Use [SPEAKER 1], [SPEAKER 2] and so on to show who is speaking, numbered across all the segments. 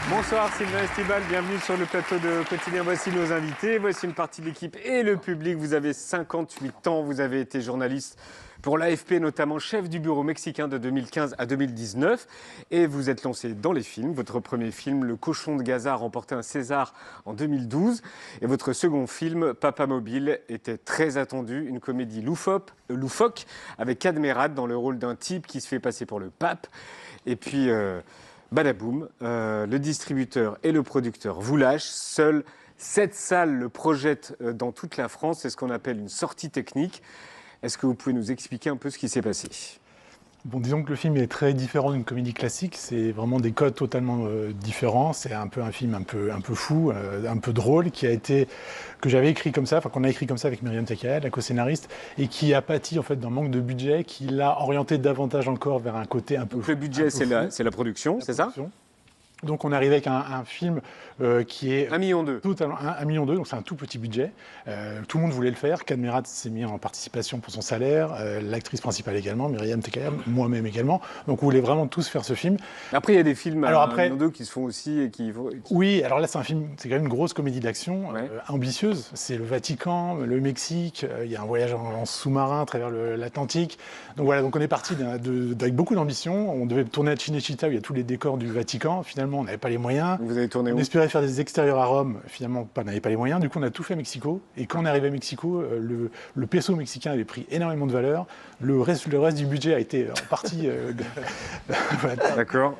[SPEAKER 1] Bonsoir Sylvain Estibal, bienvenue sur le plateau de Quotidien. Voici nos invités, voici une partie de l'équipe et le public. Vous avez 58 ans, vous avez été journaliste pour l'AFP, notamment chef du bureau mexicain de 2015 à 2019. Et vous êtes lancé dans les films. Votre premier film, Le Cochon de Gaza, a remporté un César en 2012. Et votre second film, Papa Mobile, était très attendu. Une comédie loufoque avec Cadmerade dans le rôle d'un type qui se fait passer pour le pape. Et puis... badaboum, le distributeur et le producteur vous lâchent. Seules 7 salles le projettent dans toute la France. C'est ce qu'on appelle une sortie technique. Est-ce que vous pouvez nous expliquer un peu ce qui s'est passé ?
[SPEAKER 2] Bon, disons que le film est très différent d'une comédie classique. C'est vraiment des codes totalement différents. C'est un peu un film un peu fou, un peu drôle, que j'avais écrit comme ça, enfin qu'on a écrit comme ça avec Myriam Tekaël, la co-scénariste, et qui a pâti en fait d'un manque de budget, qui l'a orienté davantage encore vers un côté un peu.
[SPEAKER 1] Donc le budget, c'est la production, c'est ça ?
[SPEAKER 2] Donc on arrive avec un film qui est
[SPEAKER 1] 1,2 million.
[SPEAKER 2] Totalement 1,2 million, donc c'est un tout petit budget. Tout le monde voulait le faire. Cadmerade s'est mis en participation pour son salaire, l'actrice principale également, Myriam Tekaël, moi-même également. Donc on voulait vraiment tous faire ce film.
[SPEAKER 1] Après il y a des films à 1,2 million qui se font aussi et qui...
[SPEAKER 2] Oui, alors là c'est quand même une grosse comédie d'action, ambitieuse. C'est le Vatican, le Mexique, il y a un voyage en sous-marin à travers l'Atlantique. Donc voilà, donc on est parti avec beaucoup d'ambition. On devait tourner à Cinecittà où il y a tous les décors du Vatican. Finalement, on n'avait pas les moyens.
[SPEAKER 1] Vous avez tourné où ?
[SPEAKER 2] On espérait faire des extérieurs à Rome. Finalement, on n'avait pas les moyens. Du coup, on a tout fait à Mexico. Et quand on est arrivé à Mexico, le peso mexicain avait pris énormément de valeur. Le reste du budget a été en partie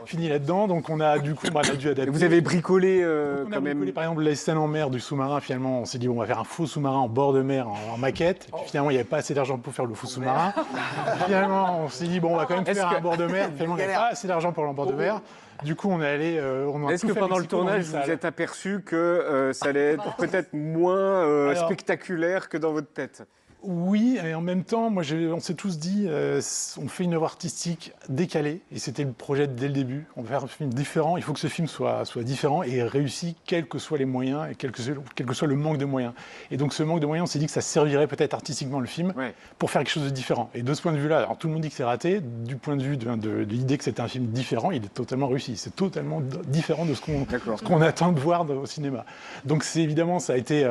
[SPEAKER 2] fini là-dedans. Donc, on a dû adapter.
[SPEAKER 1] Et vous avez bricolé
[SPEAKER 2] quand même. Bricolé, par exemple, les scènes en mer du sous-marin. Finalement, on s'est dit, on va faire un faux sous-marin en bord de mer, en maquette. Et puis, finalement, il n'y avait pas assez d'argent pour faire le faux sous-marin. Finalement, on s'est dit, bon, on va quand même faire un bord de mer. Finalement, il n'y avait pas assez d'argent pour le bord de mer. Du coup, on est allé.
[SPEAKER 1] Est-ce que pendant le tournage, vous vous êtes aperçu que ça allait être peut-être moins spectaculaire que dans votre tête ?
[SPEAKER 2] Oui, et en même temps, on s'est tous dit, on fait une œuvre artistique décalée, et c'était le projet dès le début. On va faire un film différent, il faut que ce film soit différent et réussi, quels que soient les moyens, et quel que soit le manque de moyens. Et donc ce manque de moyens, on s'est dit que ça servirait peut-être artistiquement le film pour faire quelque chose de différent. Et de ce point de vue-là, alors tout le monde dit que c'est raté, du point de vue de l'idée que c'était un film différent, il est totalement réussi. C'est totalement différent de ce qu'on attend de voir au cinéma. Donc c'est évidemment, ça a été...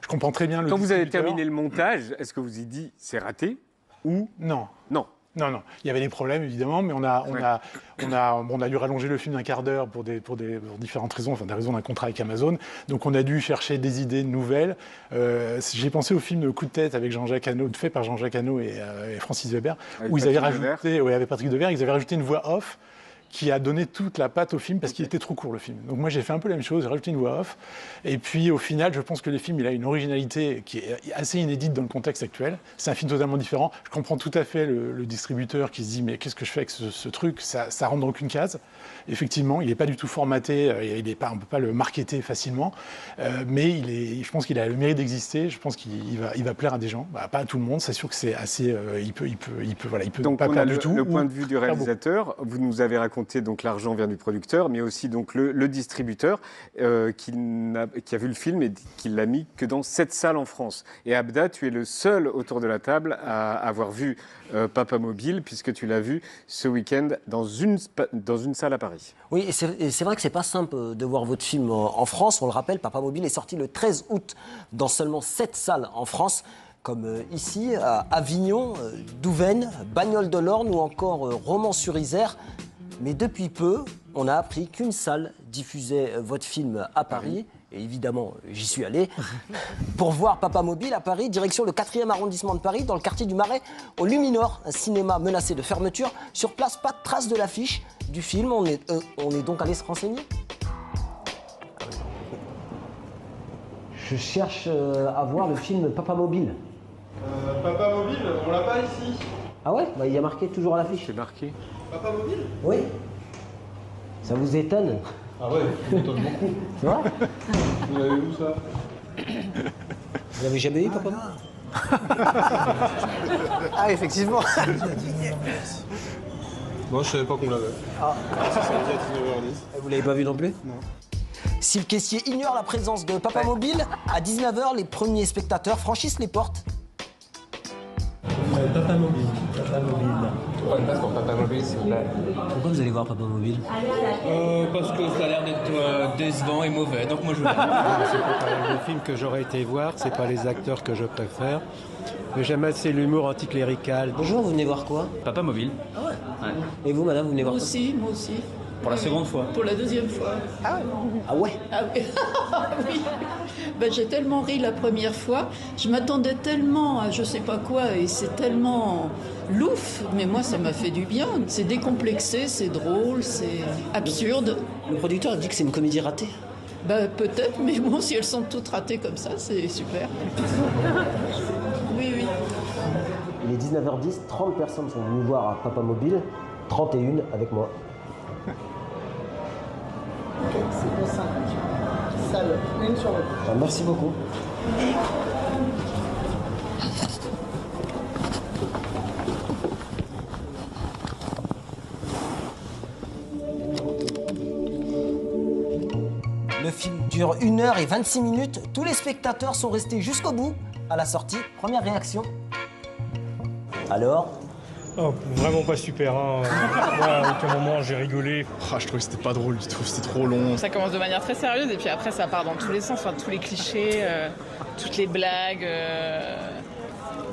[SPEAKER 2] je comprends très bien le...
[SPEAKER 1] Quand vous avez terminé le montage, est-ce que vous y dit c'est raté ou
[SPEAKER 2] non.
[SPEAKER 1] Non.
[SPEAKER 2] Il y avait des problèmes évidemment, mais on a dû rallonger le film d'un quart d'heure pour différentes raisons, enfin des raisons d'un contrat avec Amazon. Donc on a dû chercher des idées nouvelles. J'ai pensé au film Coup de tête avec Jean-Jacques Hano, fait par Jean-Jacques Hano et Francis Weber, où ils avaient rajouté, avec Patrick Devers, ils avaient rajouté une voix off qui a donné toute la patte au film parce qu'il était trop court le film. Donc moi j'ai fait un peu la même chose, j'ai rajouté une voix off. Et puis au final, je pense que le film il a une originalité qui est assez inédite dans le contexte actuel. C'est un film totalement différent. Je comprends tout à fait le distributeur qui se dit mais qu'est-ce que je fais avec ce truc, ça rentre dans aucune case. Effectivement, il n'est pas du tout formaté, on ne peut pas le marketer facilement, mais je pense qu'il a le mérite d'exister. Je pense qu'il va plaire à des gens, pas à tout le monde. C'est sûr que c'est assez, il peut
[SPEAKER 1] donc
[SPEAKER 2] pas plaire du tout.
[SPEAKER 1] Le point de vue du réalisateur, vous nous avez raconté donc l'argent vient du producteur, mais aussi donc le distributeur qui a vu le film et qui l'a mis que dans 7 salles en France. Et Abda, tu es le seul autour de la table à avoir vu Papa Mobile, puisque tu l'as vu ce week-end dans une salle à Paris.
[SPEAKER 3] Oui, et c'est vrai que c'est pas simple de voir votre film en France. On le rappelle, Papa Mobile est sorti le 13 août dans seulement 7 salles en France, comme ici, à Avignon, Douvaine, Bagnoles de l'Orne ou encore Romans-sur-Isère. Mais depuis peu, on a appris qu'une salle diffusait votre film à Paris. Et évidemment, j'y suis allé. Pour voir Papa Mobile à Paris, direction le 4e arrondissement de Paris, dans le quartier du Marais, au Luminor, un cinéma menacé de fermeture. Sur place, pas de trace de l'affiche du film. On est donc allé se renseigner. Je cherche à voir le film Papa Mobile.
[SPEAKER 4] Papa Mobile, on l'a pas ici.
[SPEAKER 3] Ah ouais ? Il y a marqué toujours à l'affiche.
[SPEAKER 1] C'est marqué.
[SPEAKER 4] Papa Mobile ?
[SPEAKER 3] Oui. Ça vous étonne ?
[SPEAKER 4] Ah ouais, ça m'étonne beaucoup.
[SPEAKER 3] C'est vrai ?
[SPEAKER 4] Vous l'avez où ça ?
[SPEAKER 3] Vous l'avez jamais eu, Papa Mobile ? Ah, effectivement.
[SPEAKER 4] Moi, je savais pas qu'on l'avait.
[SPEAKER 3] Ah.
[SPEAKER 4] Ça dit à 19h10.
[SPEAKER 3] Vous l'avez pas vu non plus ?
[SPEAKER 4] Non.
[SPEAKER 3] Si le caissier ignore la présence de Papa Mobile, à 19h, les premiers spectateurs franchissent les portes.
[SPEAKER 5] Papa Mobile.
[SPEAKER 4] prends une place pour Papa Mobile, s'il vous plaît.
[SPEAKER 3] Pourquoi vous allez voir Papa Mobile?
[SPEAKER 5] Parce que ça a l'air d'être décevant et mauvais, donc moi je vais.
[SPEAKER 6] C'est pas le film que j'aurais été voir, c'est pas les acteurs que je préfère. Mais j'aime assez l'humour anticlérical.
[SPEAKER 3] Bonjour, vous venez voir quoi?
[SPEAKER 5] Papa Mobile.
[SPEAKER 3] Et vous, madame, vous venez voir
[SPEAKER 7] Moi
[SPEAKER 3] quoi?
[SPEAKER 7] aussi, moi aussi.
[SPEAKER 5] Pour la seconde fois.
[SPEAKER 7] Pour la deuxième fois.
[SPEAKER 3] Ah ouais?
[SPEAKER 7] Ah oui. Oui. Ben, j'ai tellement ri la première fois. Je m'attendais tellement à je sais pas quoi et c'est tellement louf. Mais moi, ça m'a fait du bien. C'est décomplexé, c'est drôle, c'est absurde.
[SPEAKER 3] Le producteur a dit que c'est une comédie ratée.
[SPEAKER 7] Ben, peut-être, mais bon, si elles sont toutes ratées comme ça, c'est super. Oui, oui.
[SPEAKER 3] Il est 19h10, 30 personnes sont venues voir à Papa Mobile, 31 avec moi.
[SPEAKER 8] C'est pour ça. Salle, une sur l'autre.
[SPEAKER 3] Merci beaucoup. Le film dure 1h26. Tous les spectateurs sont restés jusqu'au bout. À la sortie, première réaction. Alors?
[SPEAKER 9] Oh, vraiment pas super. Hein. Moi, à aucun moment, j'ai rigolé.
[SPEAKER 4] Ah, je trouvais que c'était pas drôle du tout, c'était trop long.
[SPEAKER 10] Ça commence de manière très sérieuse et puis après ça part dans tous les sens, enfin, tous les clichés, toutes les blagues.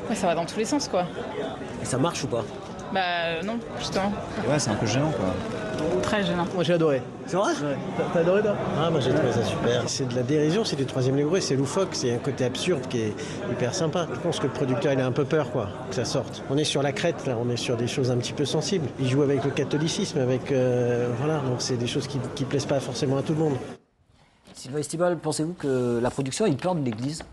[SPEAKER 10] Ouais, ça va dans tous les sens quoi.
[SPEAKER 3] Et ça marche ou pas?
[SPEAKER 10] Bah non, justement.
[SPEAKER 5] Ouais, c'est un peu gênant quoi.
[SPEAKER 10] Très gênant.
[SPEAKER 6] Moi j'ai adoré.
[SPEAKER 3] C'est vrai?
[SPEAKER 6] Ouais. T'as adoré toi? Ah moi j'ai trouvé ça super. C'est de la dérision, c'est du troisième degré, c'est loufoque, c'est un côté absurde qui est hyper sympa. Je pense que le producteur il a un peu peur quoi, que ça sorte. On est sur la crête là, on est sur des choses un petit peu sensibles. Il joue avec le catholicisme, avec voilà, donc c'est des choses qui plaisent pas forcément à tout le monde.
[SPEAKER 3] Sylvain Estibal, pensez-vous que la production a eu peur de l'Église?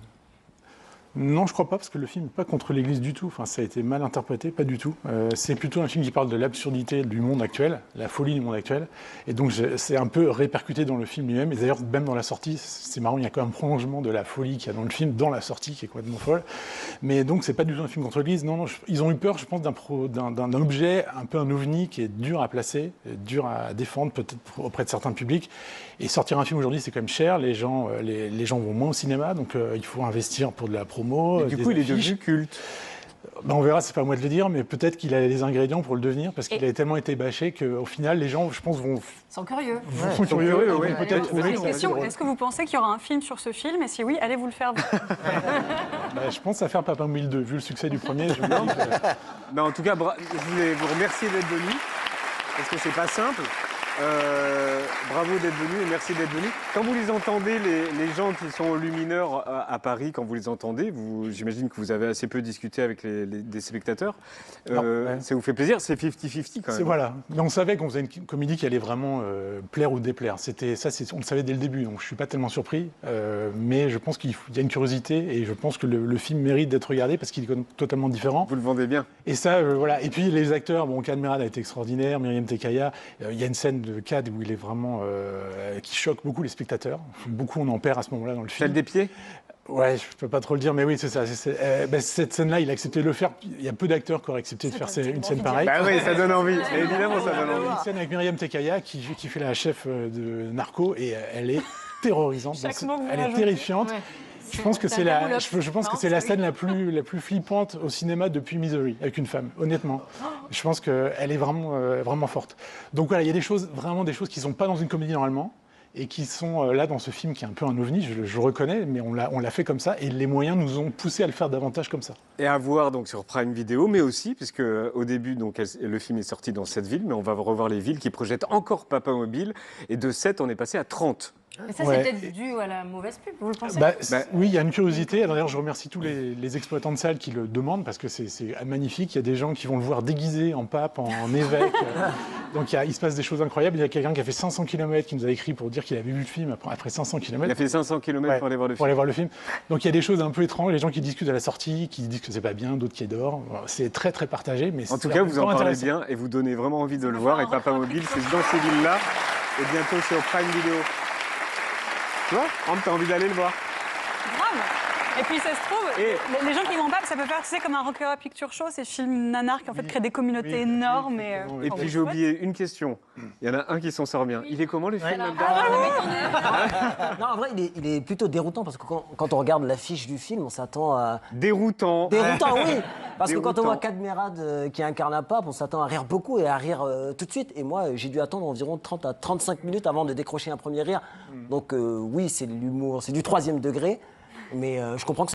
[SPEAKER 2] Non, je crois pas, parce que le film n'est pas contre l'Église du tout. Enfin, ça a été mal interprété, pas du tout. C'est plutôt un film qui parle de l'absurdité du monde actuel, la folie du monde actuel. Et donc, c'est un peu répercuté dans le film lui-même. Et d'ailleurs, même dans la sortie, c'est marrant, il y a quand même un prolongement de la folie qu'il y a dans le film, dans la sortie, qui est complètement folle. Mais donc, c'est pas du tout un film contre l'Église. Non, ils ont eu peur, je pense, d'un objet, un peu un ovni, qui est dur à placer, dur à défendre, peut-être auprès de certains publics. Et sortir un film aujourd'hui, c'est quand même cher. Les gens vont moins au cinéma, donc il faut investir pour de la promo.
[SPEAKER 1] Et du coup, il est devenu culte.
[SPEAKER 2] Ben, on verra, c'est pas à moi de le dire, mais peut-être qu'il a les ingrédients pour le devenir, parce qu'il a tellement été bâché qu'au final, les gens, je pense, vont...
[SPEAKER 11] Sont curieux.
[SPEAKER 2] Sont curieux,
[SPEAKER 1] ouais.
[SPEAKER 2] peut-être trouver...
[SPEAKER 11] Question, est-ce que vous pensez qu'il y aura un film sur ce film? Et si oui, allez-vous le faire?
[SPEAKER 2] Ben, je pense à faire Papa Mobile 2, vu le succès du premier.
[SPEAKER 1] Non, en tout cas, je voulais vous remercier d'être venu, parce que c'est pas simple. Bravo d'être venu et merci d'être venu. Quand vous les entendez, les gens qui sont lumineurs à Paris, quand vous les entendez, j'imagine que vous avez assez peu discuté avec des spectateurs. Ça vous fait plaisir, c'est 50-50 quand même.
[SPEAKER 2] Voilà. Mais on savait qu'on faisait une comédie qui allait vraiment plaire ou déplaire. On le savait dès le début, donc je suis pas tellement surpris. Mais je pense qu'il y a une curiosité et je pense que le film mérite d'être regardé parce qu'il est totalement différent.
[SPEAKER 1] Vous le vendez bien.
[SPEAKER 2] Et ça, voilà. Et puis les acteurs, Kad Merad a été extraordinaire, Myriam Tekaya. Il y a une scène de Kad où il est vraiment qui choque beaucoup les spectateurs. Beaucoup on en perd à ce moment-là dans le film.
[SPEAKER 1] Celle des pieds?
[SPEAKER 2] Ouais, je peux pas trop le dire, mais oui, c'est ça. Cette scène-là, il a accepté de le faire. Il y a peu d'acteurs qui auraient accepté de faire une scène pareille.
[SPEAKER 1] Bah oui, ça donne envie. Évidemment, ça donne envie.
[SPEAKER 2] Une scène avec Myriam Tekaya qui fait la chef de Narco et elle est terrorisante. Elle est terrifiante. Ouais. Je pense que c'est la scène la plus flippante au cinéma depuis Misery, avec une femme, honnêtement. Je pense qu'elle est vraiment forte. Donc voilà, il y a des choses qui ne sont pas dans une comédie normalement, et qui sont là dans ce film qui est un peu un ovni, je reconnais, mais on l'a fait comme ça, et les moyens nous ont poussé à le faire davantage comme ça.
[SPEAKER 1] Et à voir donc sur Prime Video, mais aussi, puisque au début, donc, le film est sorti dans 7 villes, mais on va revoir les villes qui projettent encore Papa Mobile, et de 7, on est passé à 30.
[SPEAKER 11] Mais ça, c'est peut-être dû à la mauvaise pub, vous le pensez?
[SPEAKER 2] Oui, il y a une curiosité. D'ailleurs, je remercie tous les exploitants de salles qui le demandent parce que c'est magnifique. Il y a des gens qui vont le voir déguisé en pape, en évêque. Donc il se passe des choses incroyables. Il y a quelqu'un qui a fait 500 km qui nous a écrit pour dire qu'il avait vu le film après 500 km.
[SPEAKER 1] Il a fait 500 km pour aller voir le film.
[SPEAKER 2] Pour aller voir le film. Donc il y a des choses un peu étranges. Les gens qui discutent à la sortie, qui disent que c'est pas bien, d'autres qui adorent. C'est très très partagé. Mais
[SPEAKER 1] en tout cas, vous en parlez bien et vous donnez vraiment envie de le voir. Et Papa Mobile, c'est dans ces villes-là et bientôt sur Prime Video. Tu vois, t'as envie d'aller le voir.
[SPEAKER 11] Grave. Et puis ça se trouve, les gens qui vont pas, ça peut faire, c'est comme un Rock Horror Picture Show, ces films nanars qui en fait créent des communautés énormes.
[SPEAKER 1] Et puis j'ai oublié une question. Il y en a un qui s'en sort bien. Il est comment le film
[SPEAKER 3] Non, en vrai, il est plutôt déroutant parce que quand on regarde l'affiche du film, on s'attend à.
[SPEAKER 1] Déroutant.
[SPEAKER 3] Déroutant, oui. Parce que quand on voit Cadmerade qui incarne un pape, on s'attend à rire beaucoup et à rire tout de suite. Et moi, j'ai dû attendre environ 30 à 35 minutes avant de décrocher un premier rire. Donc oui, c'est de l'humour, c'est du 3e degré. Mais je comprends que